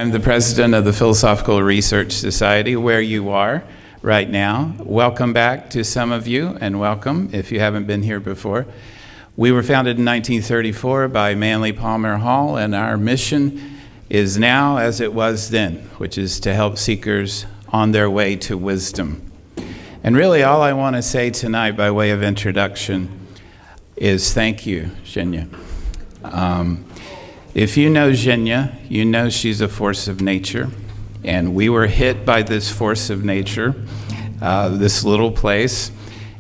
I'm the president of the Philosophical Research Society, where you are right now. Welcome back to some of you, and welcome if you haven't been here before. We were founded in 1934 by Manly Palmer Hall, and our mission is now as it was then, which is to help seekers on their way to wisdom. And really all I want to say tonight by way of introduction is thank you, Zhenya. If you know Zhenya, you know she's a force of nature, and we were hit by this force of nature, this little place,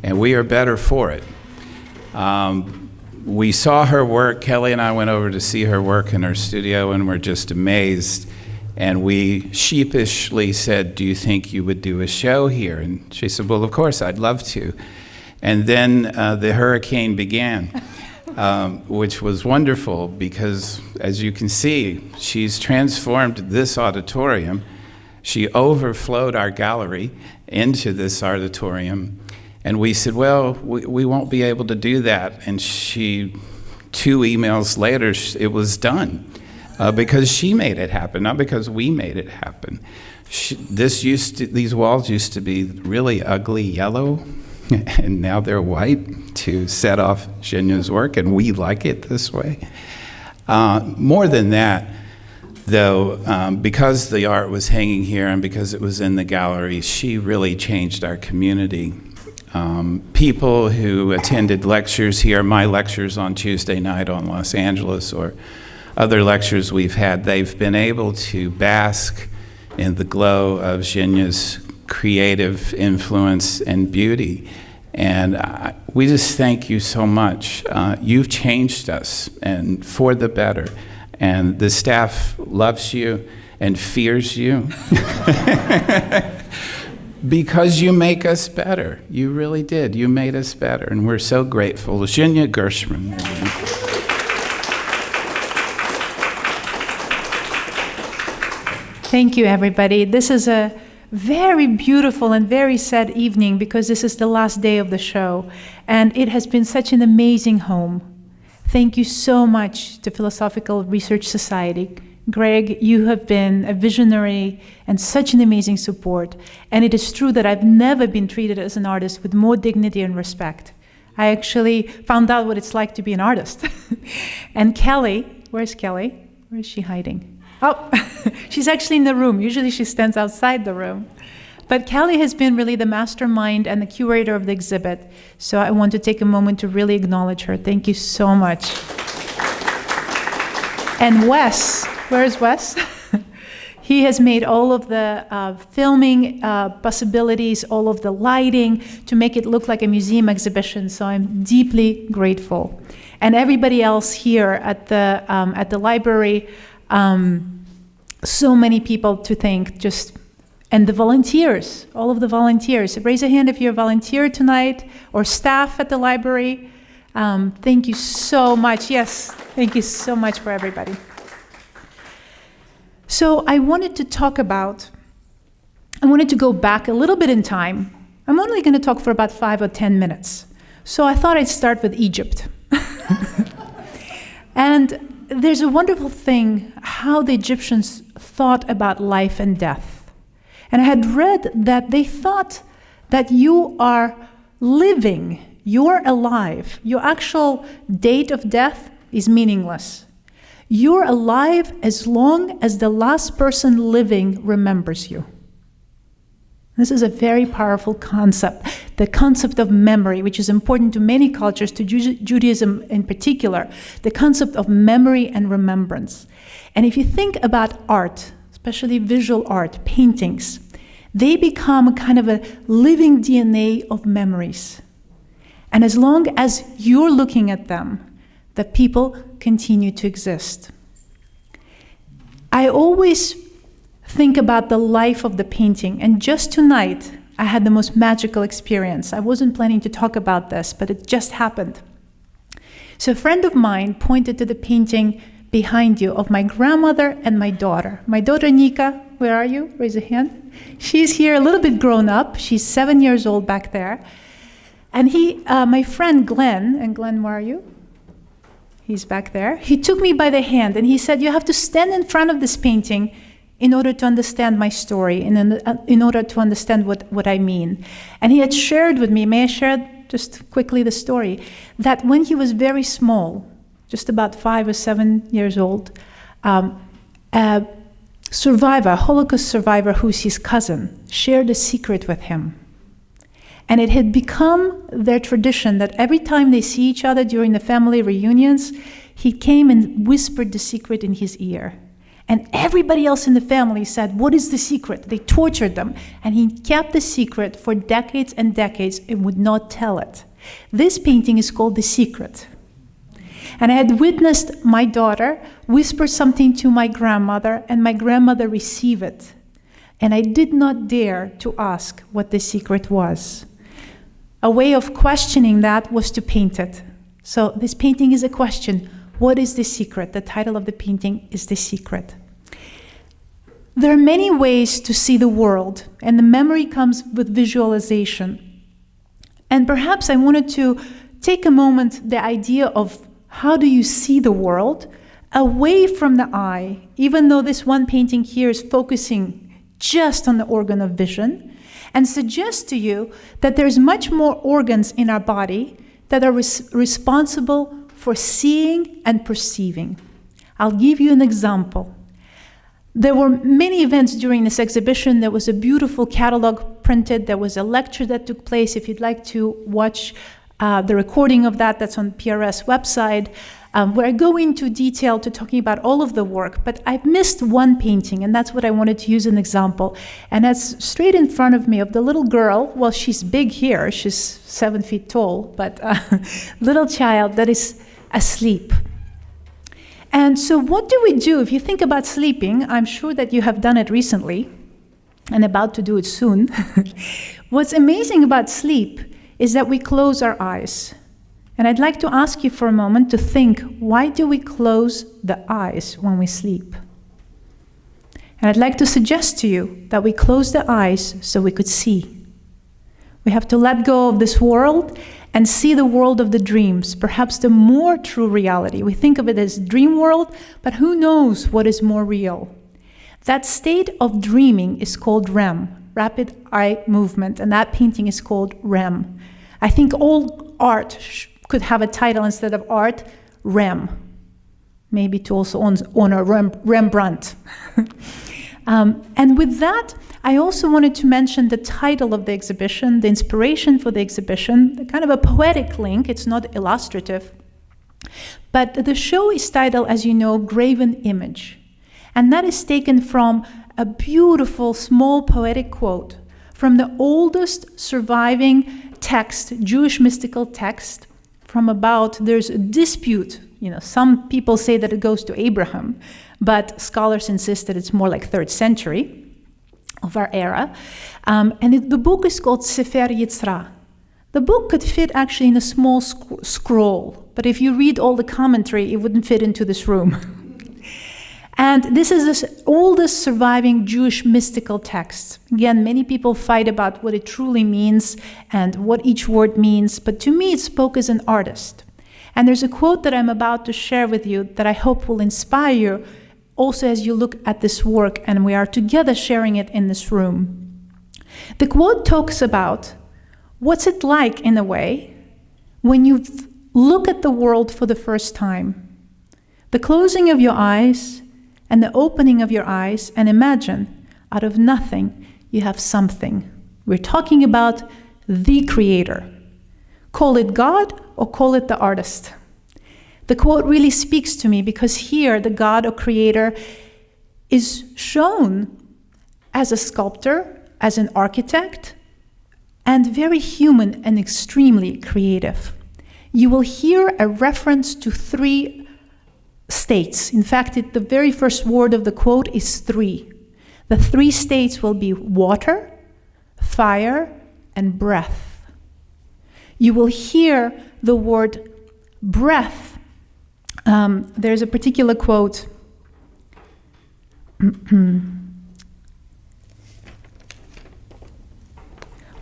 and we are better for it. We saw her work. Kelly and I went over to see her work in her studio, and we're just amazed. And we sheepishly said, "Do you think you would do a show here?" And she said, "Well, of course, I'd love to." And then the hurricane began. Which was wonderful because, as you can see, she's transformed this auditorium. She overflowed our gallery into this auditorium. And we said, well, we won't be able to do that. And 2 emails later, it was done because she made it happen, not because we made it happen. These walls used to be really ugly yellow, and now they're white to set off Zhenya's work, and we like it this way. More than that, though, because the art was hanging here and because it was in the gallery, she really changed our community. People who attended lectures here, my lectures on Tuesday night on Los Angeles, or other lectures we've had, they've been able to bask in the glow of Zhenya's creative influence and beauty. And we just thank you so much. You've changed us, and for the better. And the staff loves you and fears you because you make us better. You really did. You made us better, and we're so grateful. Zhenya Gershman. Thank you, everybody. This is a very beautiful and very sad evening because this is the last day of the show, and it has been such an amazing home. Thank you so much to Philosophical Research Society. Greg, you have been a visionary and such an amazing support, and it is true that I've never been treated as an artist with more dignity and respect. I actually found out what it's like to be an artist. And Kelly, where's Kelly? Where is she hiding? Oh, she's actually in the room. Usually she stands outside the room. But Kelly has been really the mastermind and the curator of the exhibit. So I want to take a moment to really acknowledge her. Thank you so much. And Wes, where is Wes? He has made all of the filming possibilities, all of the lighting to make it look like a museum exhibition. So I'm deeply grateful. And everybody else here at the library, so many people to thank, and the volunteers, all of the volunteers. Raise a hand if you're a volunteer tonight or staff at the library. Thank you so much. Yes, thank you so much for everybody. So I wanted to go back a little bit in time. I'm only going to talk for about 5 or 10 minutes. So I thought I'd start with Egypt. And there's a wonderful thing how the Egyptians thought about life and death. And I had read that they thought that you are living, you're alive. Your actual date of death is meaningless. You're alive as long as the last person living remembers you. This is a very powerful concept, the concept of memory, which is important to many cultures, to Judaism in particular, the concept of memory and remembrance. And if you think about art, especially visual art, paintings, they become kind of a living DNA of memories. And as long as you're looking at them, the people continue to exist. I always think about the life of the painting, and just tonight I had the most magical experience. I wasn't planning to talk about this, but it just happened. So a friend of mine pointed to the painting behind you of my grandmother and my daughter. My daughter Nika, where are you? Raise a hand. She's here a little bit grown up. She's 7 years old back there. And my friend Glenn, and Glenn, where are you? He's back there. He took me by the hand and he said, you have to stand in front of this painting in order to understand my story, and in order to understand what I mean. And he had shared with me, may I share just quickly the story, that when he was very small, just about 5 or 7 years old, a survivor, a Holocaust survivor who's his cousin, shared a secret with him. And it had become their tradition that every time they see each other during the family reunions, he came and whispered the secret in his ear. And everybody else in the family said, "What is the secret?" They tortured them. And he kept the secret for decades and decades and would not tell it. This painting is called The Secret. And I had witnessed my daughter whisper something to my grandmother, and my grandmother receive it. And I did not dare to ask what the secret was. A way of questioning that was to paint it. So this painting is a question. What is the secret? The title of the painting is The Secret. There are many ways to see the world, and the memory comes with visualization. And perhaps I wanted to take a moment, the idea of how do you see the world away from the eye, even though this one painting here is focusing just on the organ of vision, and suggest to you that there's much more organs in our body that are responsible for seeing and perceiving. I'll give you an example. There were many events during this exhibition. There was a beautiful catalog printed. There was a lecture that took place. If you'd like to watch the recording of that, that's on PRS website, where I go into detail to talking about all of the work. But I missed one painting, and that's what I wanted to use an example. And that's straight in front of me of the little girl. Well, she's big here. She's 7 feet tall, but little child that is asleep. And so what do we do? If you think about sleeping, I'm sure that you have done it recently and about to do it soon. What's amazing about sleep is that we close our eyes. And I'd like to ask you for a moment to think, why do we close the eyes when we sleep? And I'd like to suggest to you that we close the eyes so we could see. We have to let go of this world and see the world of the dreams, perhaps the more true reality. We think of it as dream world, but who knows what is more real? That state of dreaming is called REM, rapid eye movement, and that painting is called REM. I think all art could have a title instead of art, REM. Maybe to also honor Rembrandt. And with that, I also wanted to mention the title of the exhibition, the inspiration for the exhibition, kind of a poetic link. It's not illustrative. But the show is titled, as you know, Graven Image. And that is taken from a beautiful, small poetic quote from the oldest surviving text, Jewish mystical text, from about, there's a dispute. Some people say that it goes to Abraham, but scholars insist that it's more like 3rd century of our era. The book is called Sefer Yitzra. The book could fit actually in a small scroll, but if you read all the commentary, it wouldn't fit into this room. And this is the oldest surviving Jewish mystical text. Again, many people fight about what it truly means and what each word means, but to me it spoke as an artist. And there's a quote that I'm about to share with you that I hope will inspire you also as you look at this work, and we are together sharing it in this room. The quote talks about what's it like, in a way, when you look at the world for the first time. The closing of your eyes and the opening of your eyes, and imagine, out of nothing, you have something. We're talking about the Creator. Call it God or call it the artist. The quote really speaks to me because here the God or Creator is shown as a sculptor, as an architect, and very human and extremely creative. You will hear a reference to 3 states. In fact, the very first word of the quote is 3. The 3 states will be water, fire, and breath. You will hear the word breath. There's a particular quote.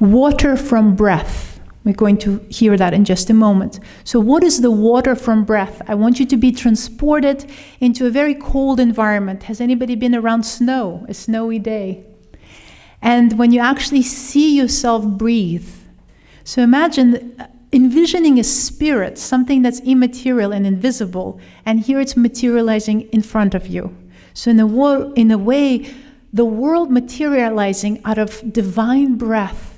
Water from breath. We're going to hear that in just a moment. So what is the water from breath? I want you to be transported into a very cold environment. Has anybody been around snow, a snowy day? And when you actually see yourself breathe, so imagine envisioning a spirit, something that's immaterial and invisible, and here it's materializing in front of you. So in a way, the world materializing out of divine breath,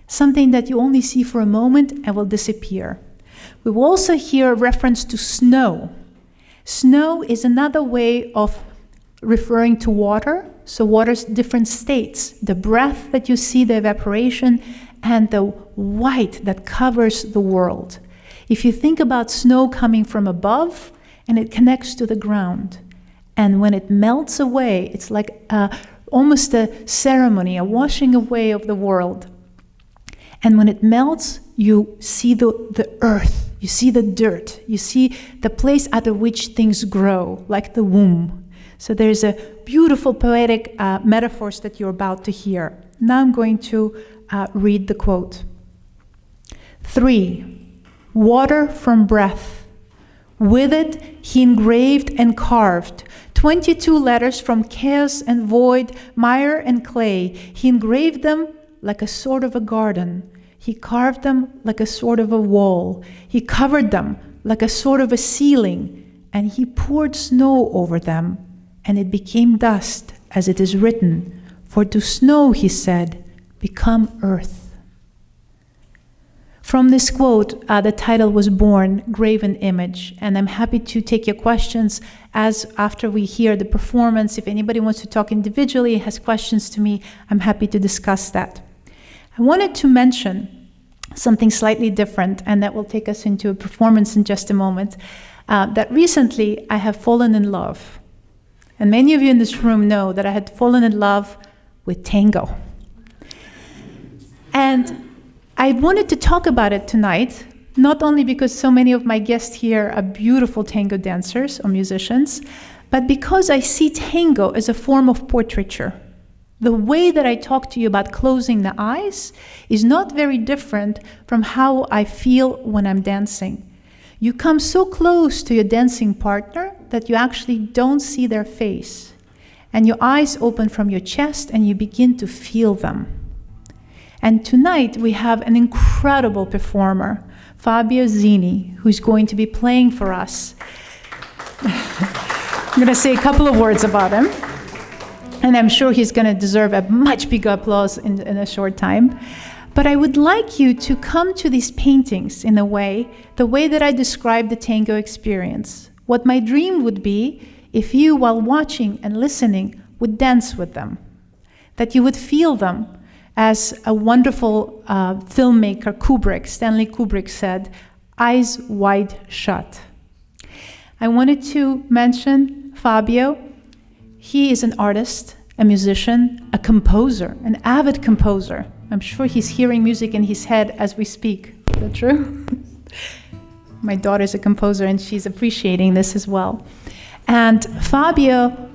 something that you only see for a moment and will disappear. We will also hear a reference to snow. Snow is another way of referring to water. So water's different states. The breath that you see, the evaporation, and the white that covers the world. If you think about snow coming from above and it connects to the ground, and when it melts away, it's like almost a ceremony, a washing away of the world. And when it melts, you see the earth, you see the dirt, you see the place out of which things grow, like the womb. So there's a beautiful poetic metaphors that you're about to hear. Now I'm going to read the quote. 3, water from breath. With it, he engraved and carved 22 letters from chaos and void, mire and clay. He engraved them like a sort of a garden. He carved them like a sort of a wall. He covered them like a sort of a ceiling, and he poured snow over them, and it became dust, as it is written. For to snow, he said, become earth. From this quote, the title was born, Graven Image, and I'm happy to take your questions after we hear the performance. If anybody wants to talk individually, has questions to me, I'm happy to discuss that. I wanted to mention something slightly different, and that will take us into a performance in just a moment, that recently I have fallen in love. And many of you in this room know that I had fallen in love with tango. And I wanted to talk about it tonight, not only because so many of my guests here are beautiful tango dancers or musicians, but because I see tango as a form of portraiture. The way that I talk to you about closing the eyes is not very different from how I feel when I'm dancing. You come so close to your dancing partner that you actually don't see their face. And your eyes open from your chest and you begin to feel them. And tonight we have an incredible performer, Fabio Zini, who's going to be playing for us. I'm going to say a couple of words about him. And I'm sure he's going to deserve a much bigger applause in a short time. But I would like you to come to these paintings in a way, the way that I described the tango experience. What my dream would be if you, while watching and listening, would dance with them. That you would feel them, as a wonderful filmmaker, Stanley Kubrick said, eyes wide shut. I wanted to mention Fabio. He is an artist, a musician, a composer, an avid composer. I'm sure he's hearing music in his head as we speak. Is that true? My daughter's a composer and she's appreciating this as well. And Fabio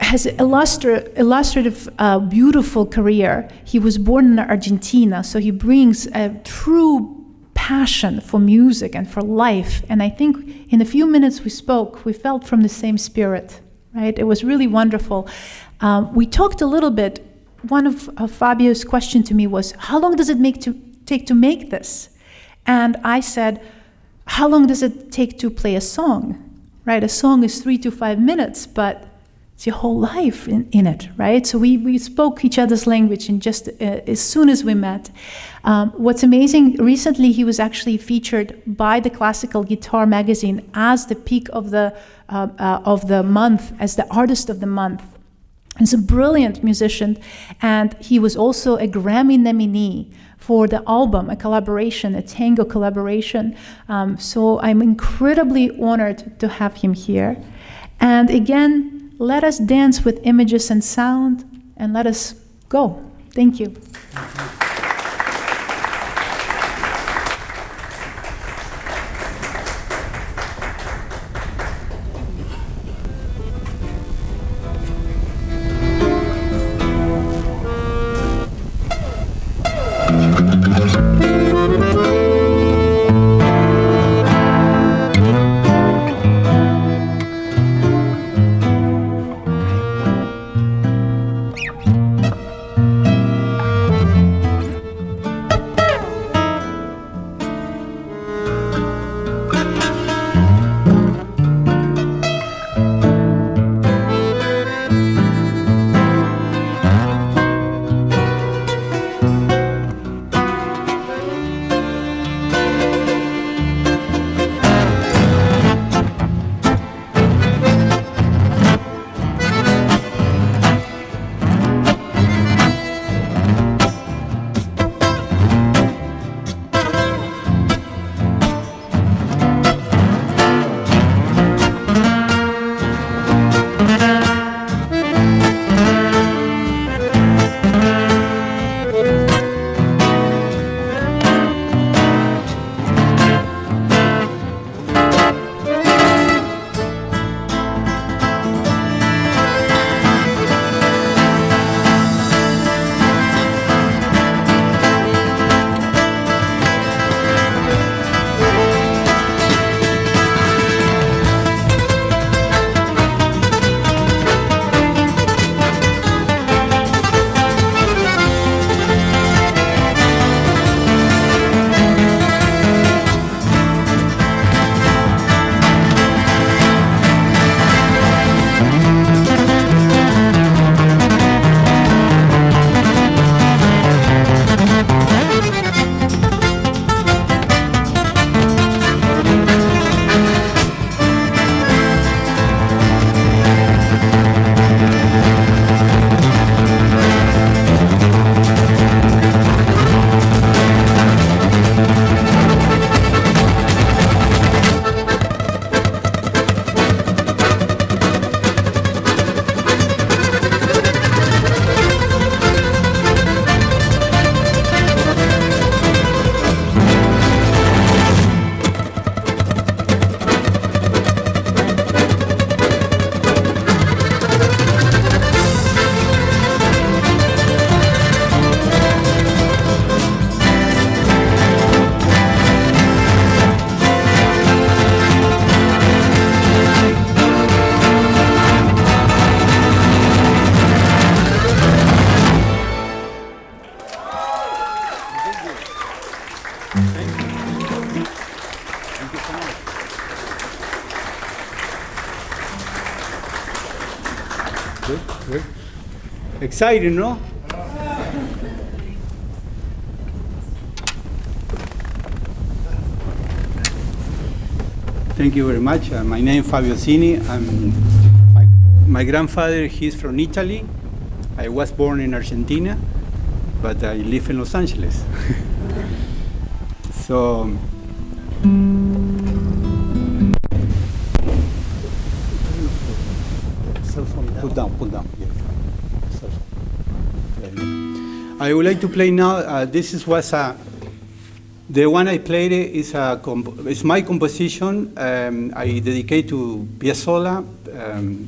has an illustrative, beautiful career. He was born in Argentina, so he brings a true passion for music and for life. And I think in the few minutes we spoke, we felt from the same spirit, right? It was really wonderful. We talked a little bit. One of Fabio's question to me was, how long does it take to make this? And I said, how long does it take to play a song? Right? A song is 3 to 5 minutes, but it's your whole life in it, right? So we spoke each other's language in just as soon as we met. What's amazing, recently he was actually featured by the Classical Guitar magazine as the peak of the month, as the artist of the month. He's a brilliant musician, and he was also a Grammy nominee for the album, a collaboration, a tango collaboration. So I'm incredibly honored to have him here. And again, let us dance with images and sound, and let us go. Thank you. Good, good. Exciting, no? Thank you very much. My name is Fabio Zini. My grandfather, he's from Italy. I was born in Argentina, but I live in Los Angeles. So, put down. Yeah. Cell phone. I would like to play now. The one I played is it's my composition. I dedicate to Piazzolla,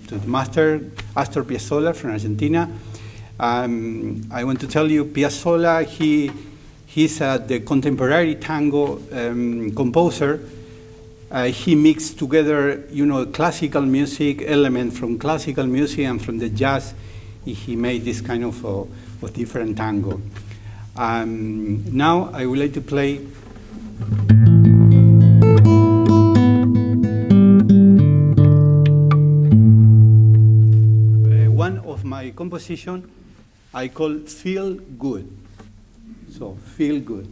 to the master Astor Piazzolla from Argentina. I want to tell you, Piazzolla, he's the contemporary tango composer. He mixed together, classical music element from classical music and from the jazz. He made this kind of different tango. Now I would like to play one of my composition I call Feel Good. So, Feel Good.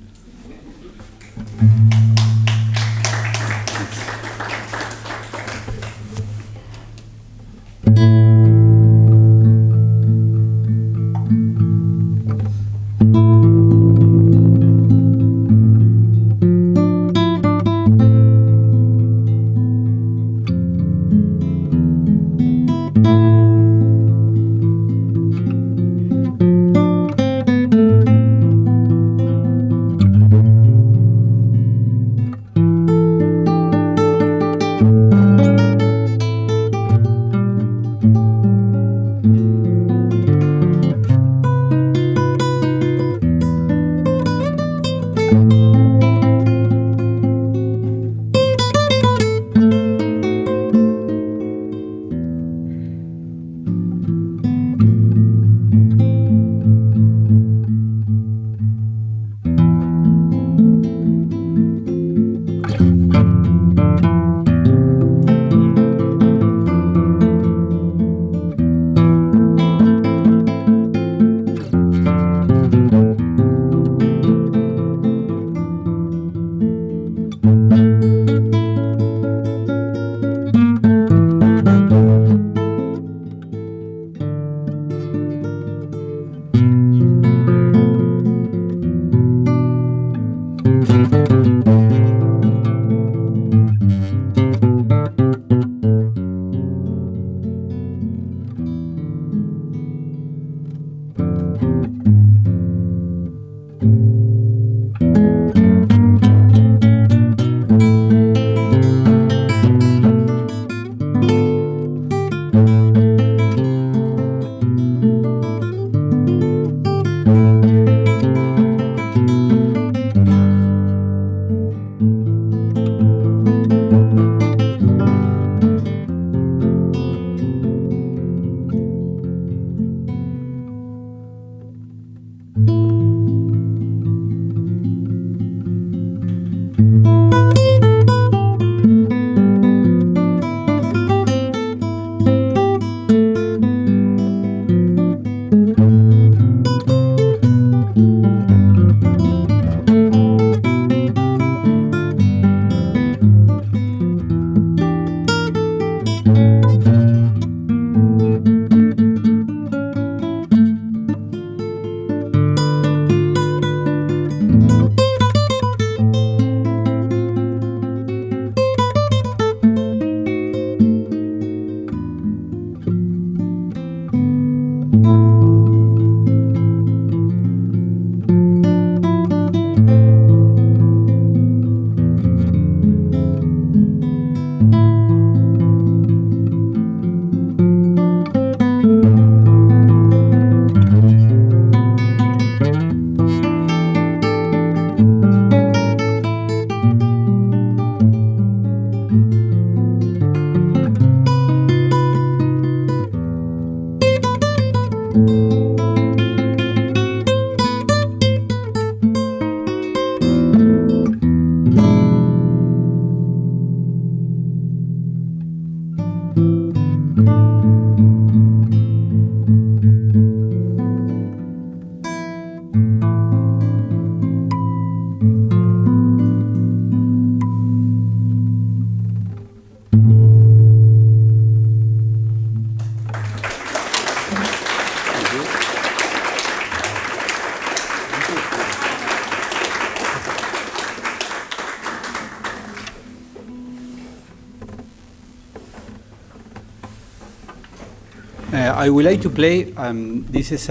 I would like to play, this is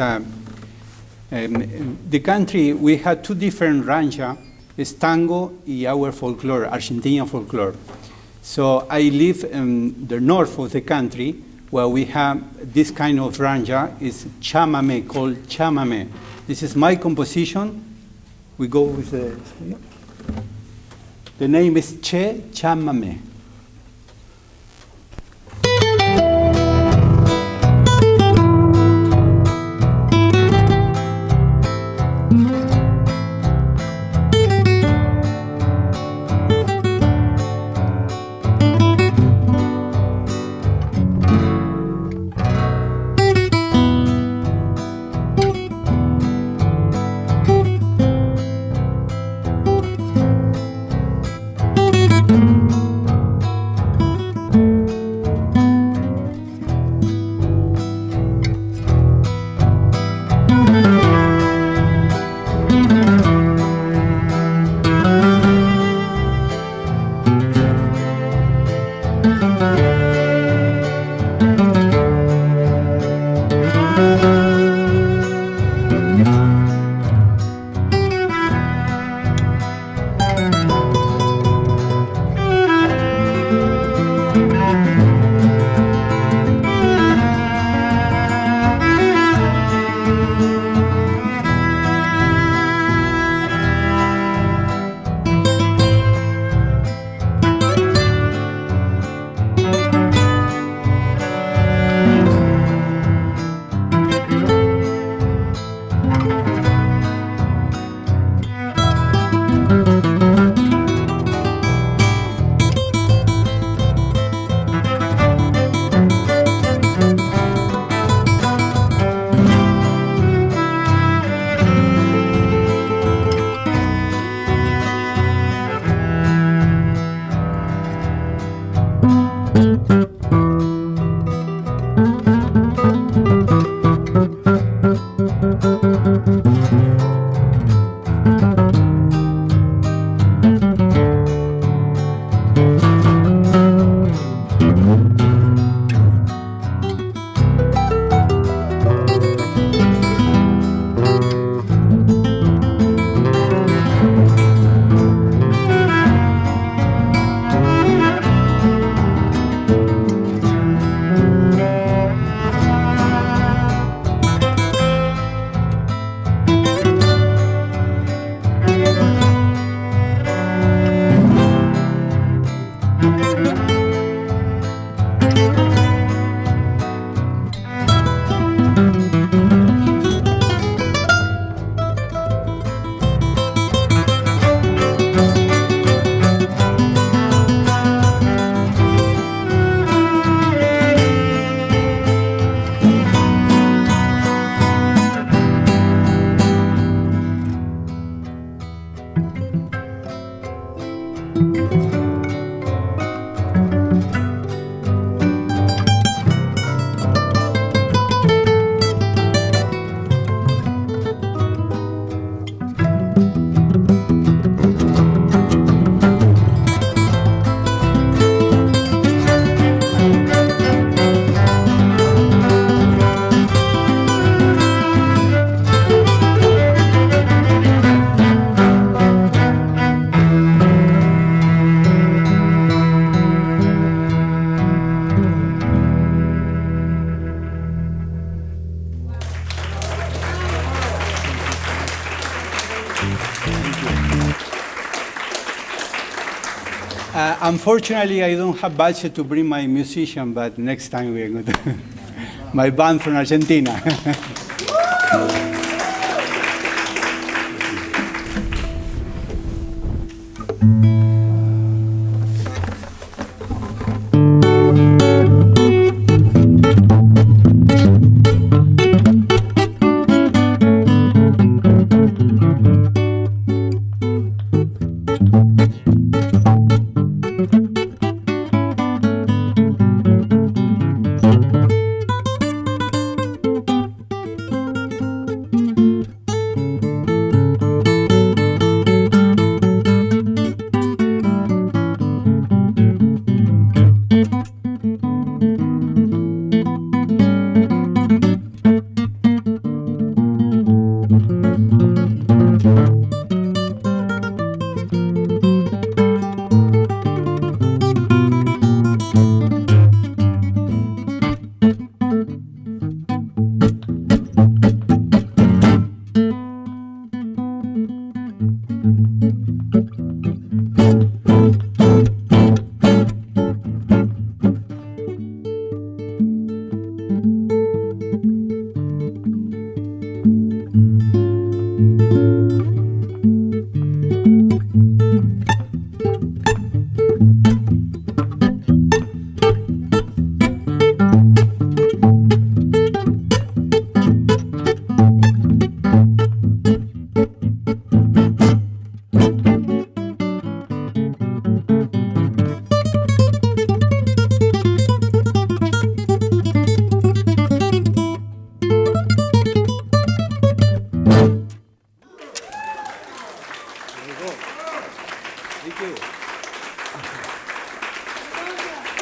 the country, we had two different rancha, is tango y our folklore, Argentinian folklore. So I live in the north of the country where we have this kind of rancha, is chamame, called chamame. This is my composition. We go with the name is Che Chamame. Unfortunately, I don't have budget to bring my musician, but next time we are going to. My band from Argentina.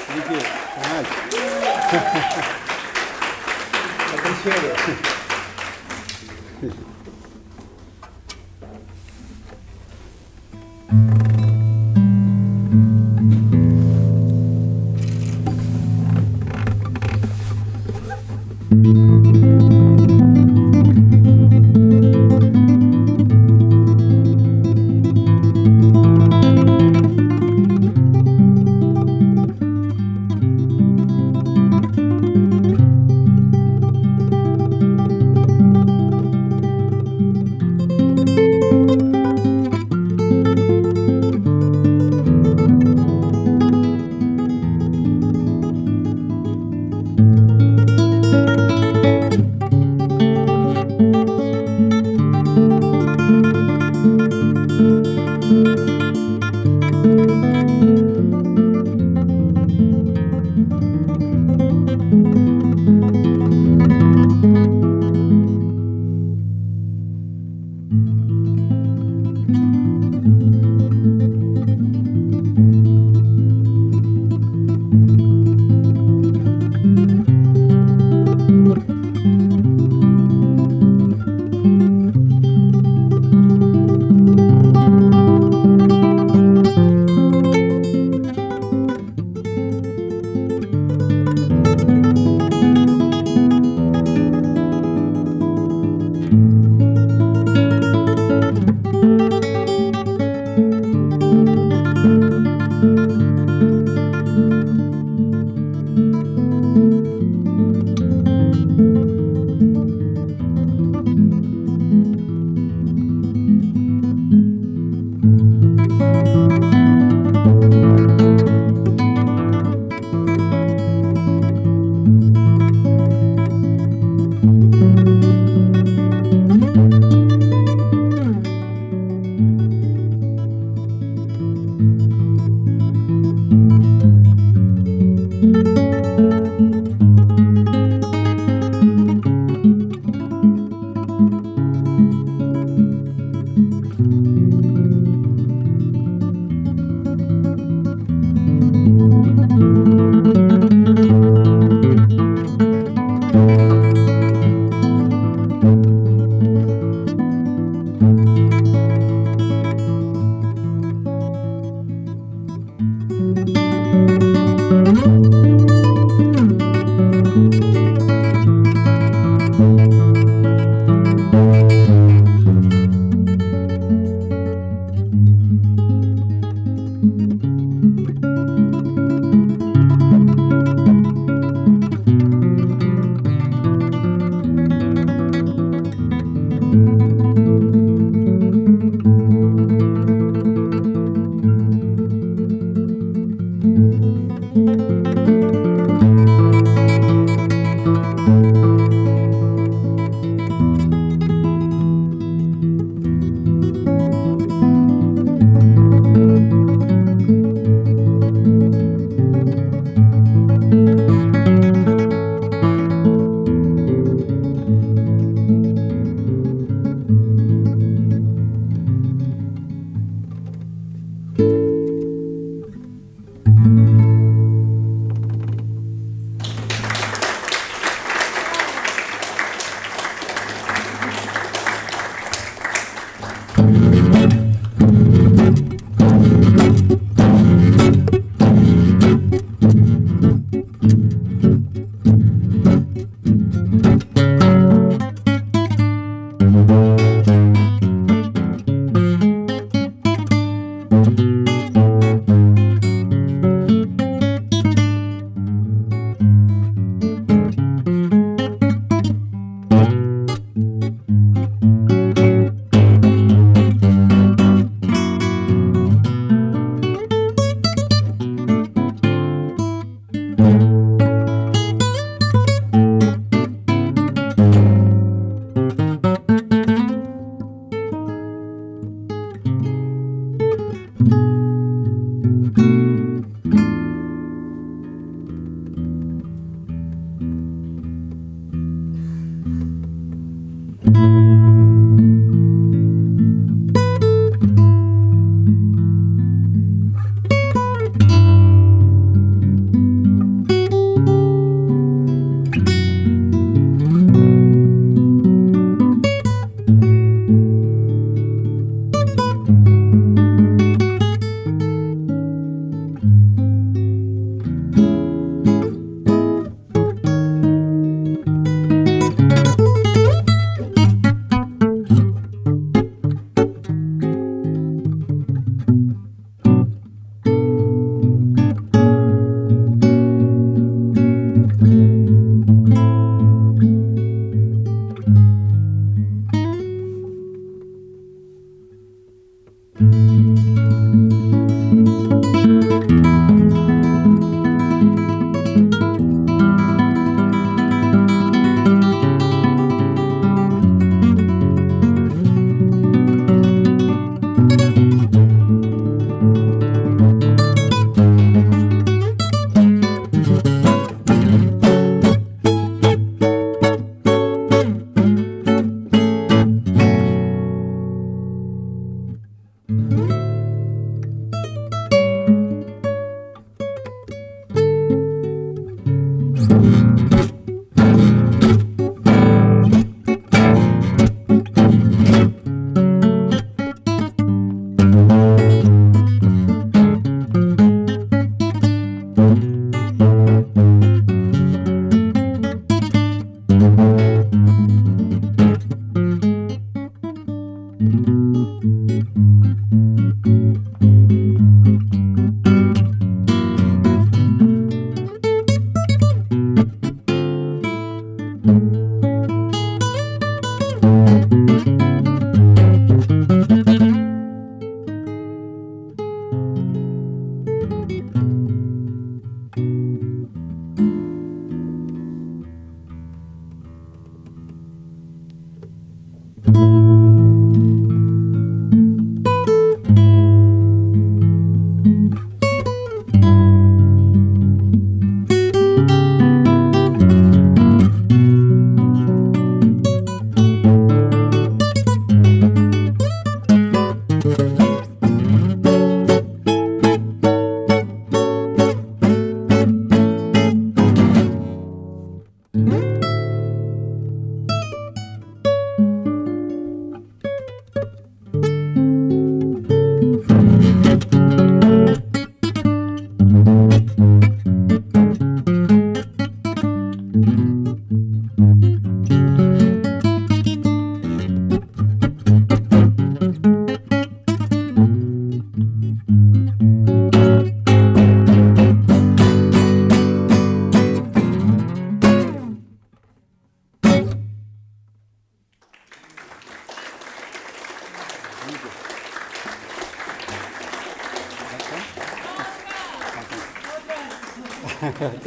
Thank you so much. Appreciate it.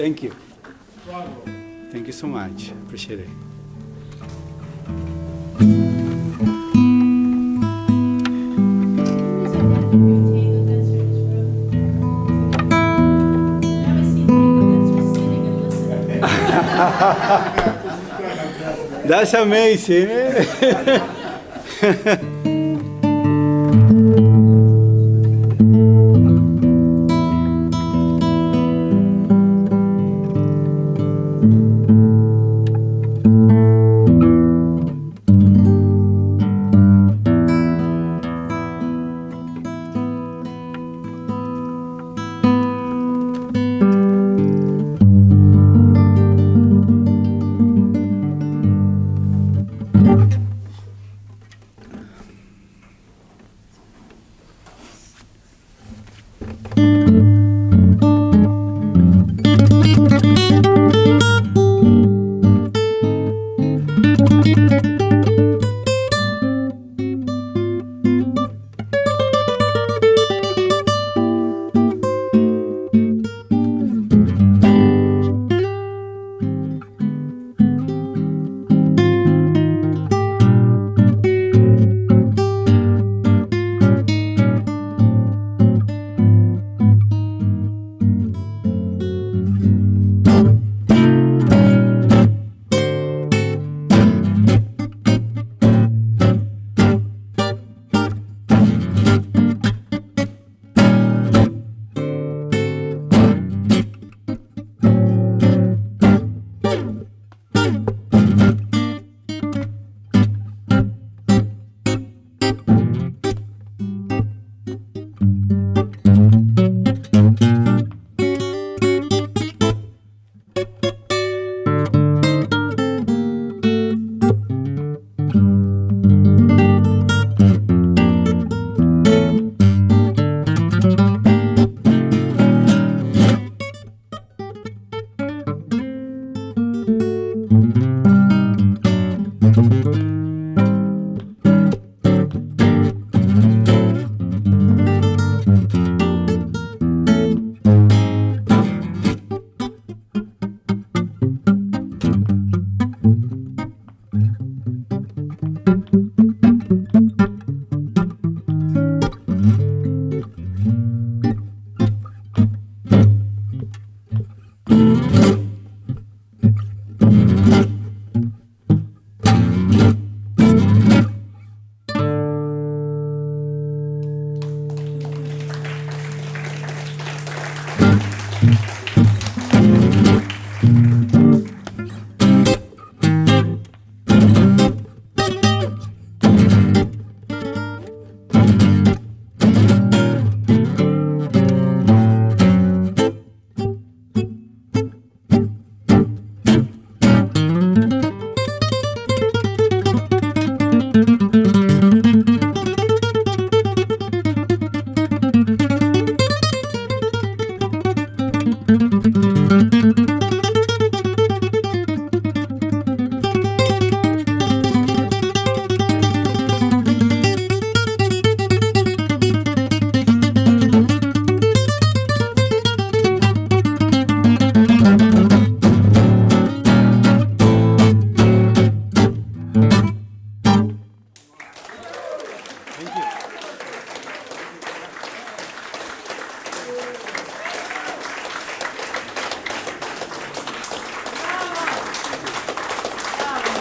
Thank you. Thank you so much. Appreciate it. That's amazing.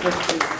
Thank you.